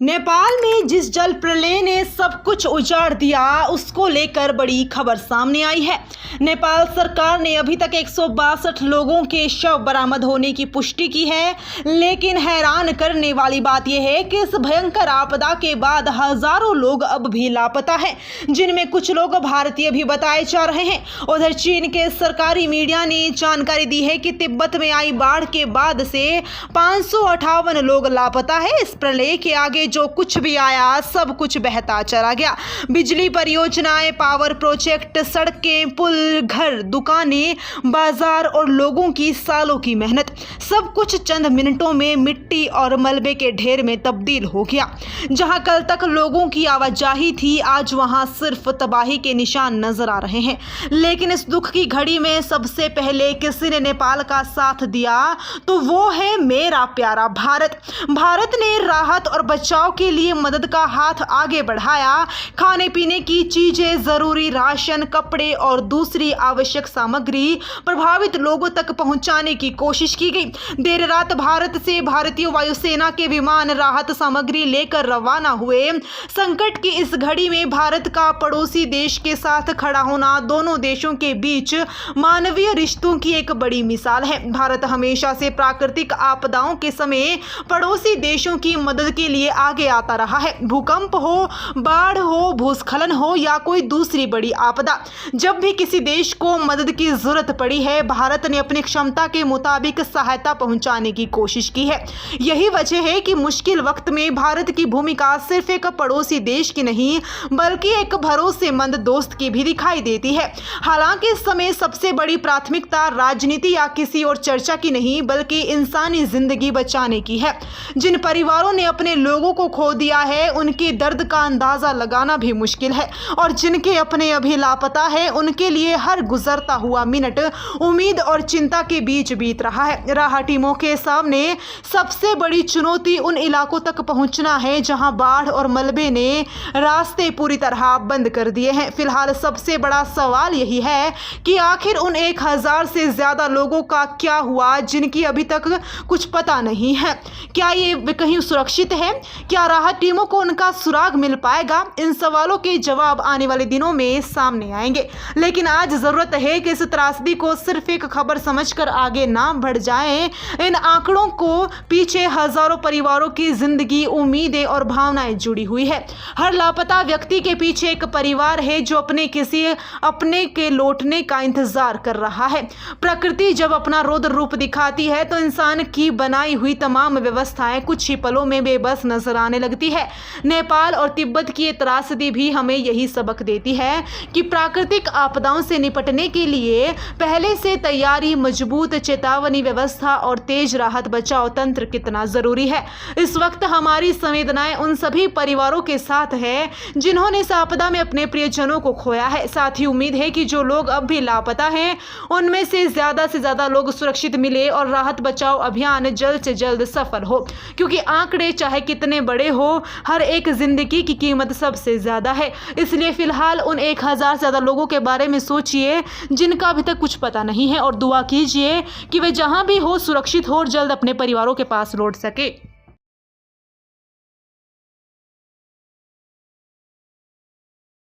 नेपाल में जिस जल प्रलय ने सब कुछ उजाड़ दिया, उसको लेकर बड़ी खबर सामने आई है। नेपाल सरकार ने अभी तक 162 लोगों के शव बरामद होने की पुष्टि की है, लेकिन हैरान करने वाली बात यह है कि इस भयंकर आपदा के बाद हजारों लोग अब भी लापता हैं, जिनमें कुछ लोग भारतीय भी बताए जा रहे हैं। उधर चीन के सरकारी मीडिया ने जानकारी दी है कि तिब्बत में आई बाढ़ के बाद से 558 लोग लापता है। इस प्रलय के आगे जो कुछ भी आया, सब कुछ बहता चला गया। बिजली परियोजनाएं, पावर प्रोजेक्ट, सड़कें, पुल, घर, दुकानें, बाजार और लोगों की सालों की मेहनत, सब कुछ चंद मिनटों में मिट्टी और मलबे के ढेर में तब्दील हो गया। जहां कल तक लोगों की आवाजाही थी, आज वहां सिर्फ तबाही के निशान नजर आ रहे हैं। लेकिन इस दुख की घड़ी में सबसे पहले किसी ने नेपाल का साथ दिया, तो वो है मेरा प्यारा भारत। भारत ने राहत और बचाव के लिए मदद का हाथ आगे बढ़ाया। खाने पीने की चीजें, जरूरी राशन, कपड़े और दूसरी आवश्यक सामग्री प्रभावित लोगों तक पहुंचाने की कोशिश की गई। देर रात भारत से भारतीय वायुसेना के विमान राहत सामग्री लेकर रवाना हुए। संकट की इस घड़ी में भारत का पड़ोसी देश के साथ खड़ा होना दोनों देशों के बीच मानवीय रिश्तों की एक बड़ी मिसाल है। भारत हमेशा से प्राकृतिक आपदाओं के समय पड़ोसी देशों की मदद के लिए आगे आता रहा है। भूकंप हो, बाढ़ हो, भूस्खलन हो या कोई दूसरी बड़ी आपदा, जब भी किसी देश को मदद की जरूरत पड़ी है, भारत ने अपनी क्षमता के मुताबिक सहायता पहुंचाने की कोशिश की है। यही वजह है कि मुश्किल वक्त में भारत की भूमिका सिर्फ एक पड़ोसी देश की नहीं, बल्कि एक भरोसेमंद दोस्त की भी दिखाई देती है। हालांकि इस समय सबसे बड़ी प्राथमिकता राजनीति या किसी और चर्चा की नहीं, बल्कि इंसानी जिंदगी बचाने की है। जिन परिवारों ने अपने लोगों को खो दिया है, उनके दर्द का अंदाजा लगाना भी मुश्किल है, और जिनके अपने अभी लापता है, उनके लिए हर गुजरता हुआ मिनट उम्मीद और चिंता के बीच बीत रहा है। राहत टीमों के सामने सबसे बड़ी चुनौती उन इलाकों तक पहुंचना है जहां बाढ़ और मलबे ने रास्ते पूरी तरह बंद कर दिए हैं। फिलहाल सबसे बड़ा सवाल यही है कि आखिर उन 1000 से ज्यादा लोगों का क्या हुआ, जिनकी अभी तक कुछ पता नहीं है। क्या ये कहीं सुरक्षित है? क्या राहत टीमों को उनका सुराग मिल पाएगा? इन सवालों के जवाब आने वाले दिनों में सामने आएंगे। लेकिन आज जरूरत है कि इस त्रासदी को सिर्फ एक खबर समझकर आगे ना बढ़ जाएं। इन आंकड़ों को पीछे हजारों परिवारों की जिंदगी, उम्मीदें और भावनाएं जुड़ी हुई है। हर लापता व्यक्ति के पीछे एक परिवार है जो किसी अपने के लौटने का इंतजार कर रहा है। प्रकृति जब अपना रौद्र रूप दिखाती है, तो इंसान की बनाई हुई तमाम व्यवस्थाएं कुछ ही पलों में बेबस नजर आने लगती है। नेपाल और तिब्बत की ये त्रासदी भी हमें यही सबक देती है कि प्राकृतिक आपदाओं से निपटने के लिए पहले से तैयारी, मजबूत चेतावनी व्यवस्था और तेज राहत बचाव तंत्र कितना जरूरी है। इस वक्त हमारी संवेदनाएं उन सभी परिवारों के साथ है जिन्होंने इस आपदा में अपने प्रियजनों को खोया है। साथ ही उम्मीद है कि जो लोग अब भी लापता हैं, उनमें से ज्यादा लोग सुरक्षित मिले और राहत बचाव अभियान जल्द से जल्द सफल हो, क्योंकि आंकड़े चाहे कितने बड़े हो, हर एक जिंदगी की कीमत सबसे ज्यादा है। इसलिए फिलहाल उन 1000 से ज्यादा लोगों के बारे में सोचिए जिनका अभी तक कुछ पता नहीं है, और दुआ कीजिए कि वे जहां भी हो सुरक्षित हो और जल्द अपने परिवारों के पास लौट सके।